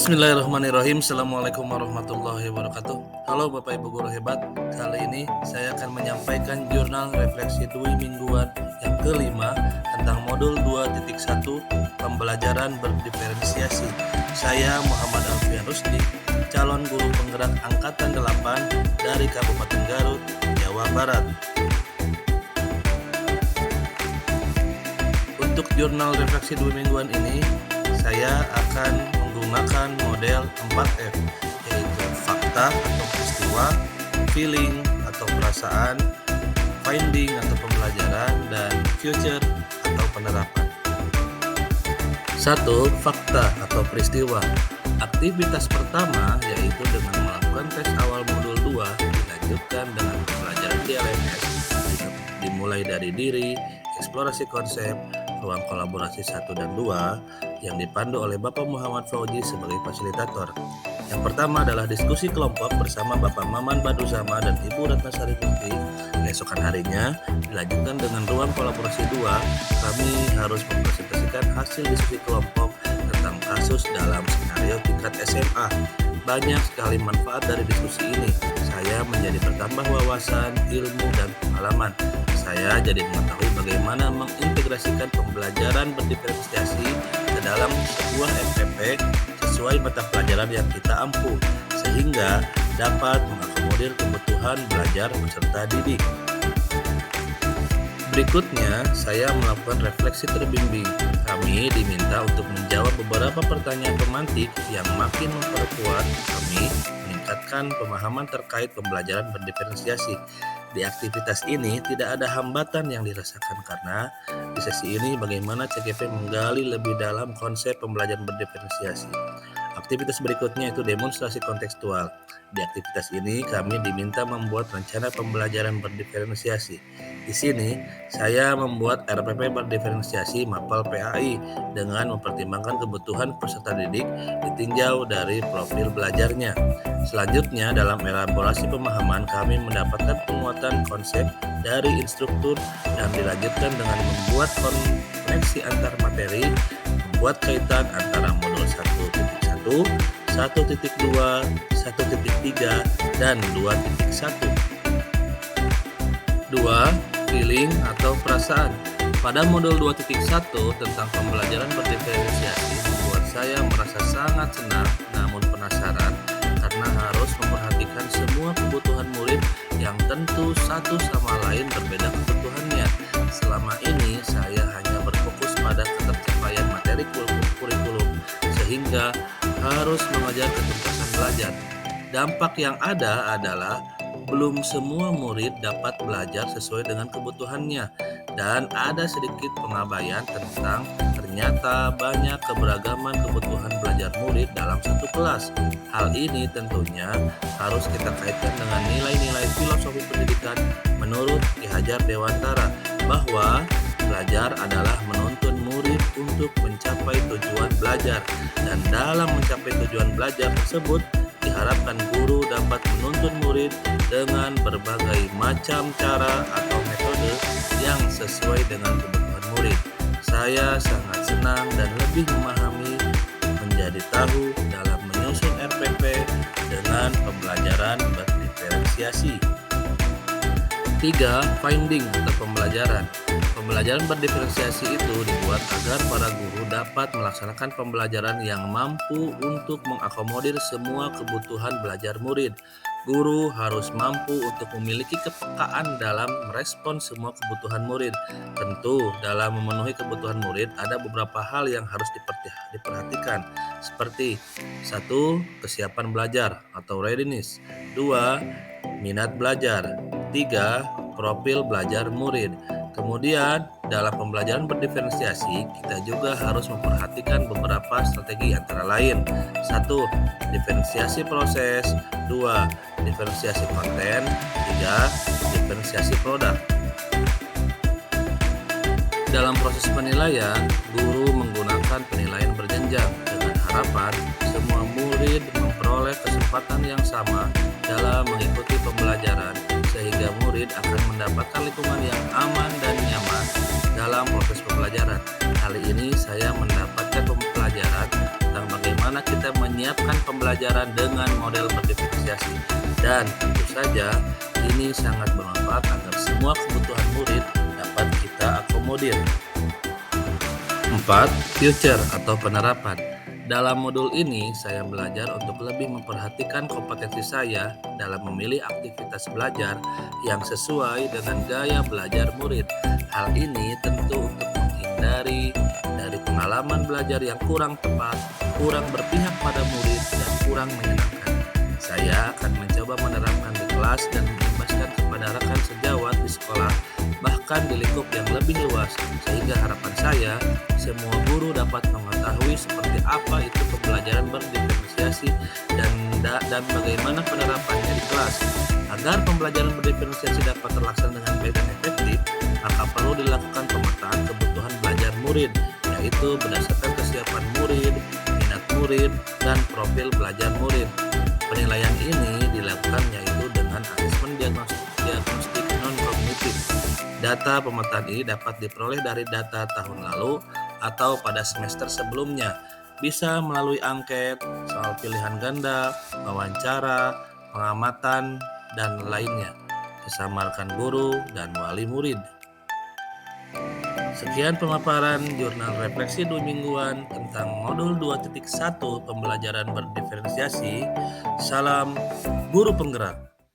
Bismillahirrahmanirrahim. Assalamualaikum warahmatullahi wabarakatuh. Halo Bapak Ibu Guru hebat. Kali ini saya akan menyampaikan jurnal refleksi Dwi mingguan yang kelima tentang modul 2.1 pembelajaran berdiferensiasi. Saya Muhammad Alfian Rusdi, calon guru penggerak angkatan 8 dari Kabupaten Garut, Jawa Barat. Untuk jurnal refleksi Dwi mingguan ini, saya akan menggunakan model 4F, yaitu fakta atau peristiwa, feeling atau perasaan, finding atau pembelajaran, dan future atau penerapan. 1. Fakta atau peristiwa. Aktivitas pertama yaitu dengan melakukan tes awal modul 2 dilanjutkan dengan pembelajaran di LMS, dimulai dari diri, eksplorasi konsep, ruang kolaborasi 1 dan 2 yang dipandu oleh Bapak Muhammad Fauzi sebagai fasilitator. Yang pertama adalah diskusi kelompok bersama Bapak Maman Baduzama dan Ibu Ratnasari Putih. Keesokan harinya dilanjutkan dengan ruang kolaborasi 2. Kami harus mempresentasikan hasil diskusi kelompok tentang kasus dalam skenario tingkat SMA. Banyak sekali manfaat dari diskusi ini. Saya menjadi bertambah wawasan, ilmu, dan pengalaman. Saya jadi mengetahui bagaimana mengintegrasikan pembelajaran berdiferensiasi ke dalam sebuah FPP sesuai mata pelajaran yang kita ampu, sehingga dapat mengakomodir kebutuhan belajar peserta didik. Berikutnya, saya melakukan refleksi terbimbing. Kami diminta untuk menjawab beberapa pertanyaan pemantik yang makin memperkuat kami meningkatkan pemahaman terkait pembelajaran berdiferensiasi. Di aktivitas ini tidak ada hambatan yang dirasakan karena di sesi ini bagaimana CGP menggali lebih dalam konsep pembelajaran berdiferensiasi. Aktivitas berikutnya itu demonstrasi kontekstual. Di aktivitas ini kami diminta membuat rencana pembelajaran berdiferensiasi. Di sini saya membuat RPP berdiferensiasi mapel PAI dengan mempertimbangkan kebutuhan peserta didik ditinjau dari profil belajarnya. Selanjutnya dalam elaborasi pemahaman kami mendapatkan penguatan konsep dari instruktur dan dilanjutkan dengan membuat koneksi antar materi, membuat kaitan antara modul 1.1, 1.2, 1.3, dan 2.1. 2. Feeling atau perasaan. Pada modul 2.1 tentang pembelajaran berdiferensiasi membuat saya merasa sangat senang namun penasaran karena harus memperhatikan semua kebutuhan murid yang tentu satu sama lain berbeda kebutuhannya. Selama ini saya hanya berfokus pada ketercapaian materi kurikulum sehingga harus mengejar ketuntasan belajar. Dampak yang ada adalah belum semua murid dapat belajar sesuai dengan kebutuhannya dan ada sedikit pengabaian tentang ternyata banyak keberagaman kebutuhan belajar murid dalam satu kelas. Hal ini tentunya harus kita kaitkan dengan nilai-nilai filosofi pendidikan menurut Ki Hajar Dewantara bahwa belajar adalah menuntun murid untuk mencapai tujuan belajar dan dalam mencapai tujuan belajar tersebut diharapkan guru dapat menuntun murid dengan berbagai macam cara atau metode yang sesuai dengan kebutuhan murid. Saya sangat senang dan lebih memahami menjadi tahu dalam menyusun RPP dengan pembelajaran berdiferensiasi. 3. Finding atau pembelajaran. Pembelajaran berdiferensiasi itu dibuat agar para guru dapat melaksanakan pembelajaran yang mampu untuk mengakomodir semua kebutuhan belajar murid. Guru harus mampu untuk memiliki kepekaan dalam merespon semua kebutuhan murid. Tentu, dalam memenuhi kebutuhan murid ada beberapa hal yang harus diperhatikan, seperti 1. Kesiapan belajar atau readiness. 2. Minat belajar. 3. Profil belajar murid. Kemudian, dalam pembelajaran berdiferensiasi, kita juga harus memperhatikan beberapa strategi antara lain. 1. Diferensiasi proses. 2. Diferensiasi konten. 3. Diferensiasi produk. Dalam proses penilaian, guru menggunakan penilaian berjenjang dengan harapan semua murid memperoleh kesempatan yang sama dalam mengikuti pembelajaran sehingga murid akan mendapatkan lingkungan yang aman dan nyaman dalam proses pembelajaran. Kali ini saya mendapatkan pembelajaran tentang bagaimana kita menyiapkan pembelajaran dengan model berdiferensiasi. Dan tentu saja ini sangat bermanfaat agar semua kebutuhan murid dapat kita akomodir. 4. Future atau penerapan. Dalam modul ini, saya belajar untuk lebih memperhatikan kompetensi saya dalam memilih aktivitas belajar yang sesuai dengan gaya belajar murid. Hal ini tentu untuk menghindari dari pengalaman belajar yang kurang tepat, kurang berpihak pada murid, dan kurang menyenangkan. Saya akan mencoba menerapkan di kelas dan mengimbaskan kepada rekan sejawat di sekolah, bahkan di lingkup yang lebih luas, sehingga harapan saya semua guru dapat mengetahui seperti apa itu pembelajaran berdiferensiasi dan bagaimana penerapannya di kelas. Agar pembelajaran berdiferensiasi dapat terlaksana dengan baik dan efektif, maka perlu dilakukan pemetaan kebutuhan belajar murid, yaitu berdasarkan kesiapan murid, minat murid, dan profil belajar murid. Penilaian ini dilakukan yaitu dengan asesmen diagnostik non-kognitif. Data pemetaan ini dapat diperoleh dari data tahun lalu atau pada semester sebelumnya, bisa melalui angket, soal pilihan ganda, wawancara, pengamatan, dan lainnya. Disamarkan guru dan wali murid. Sekian pemaparan jurnal refleksi 2 mingguan tentang modul 2.1 pembelajaran berdiferensiasi. Salam guru penggerak.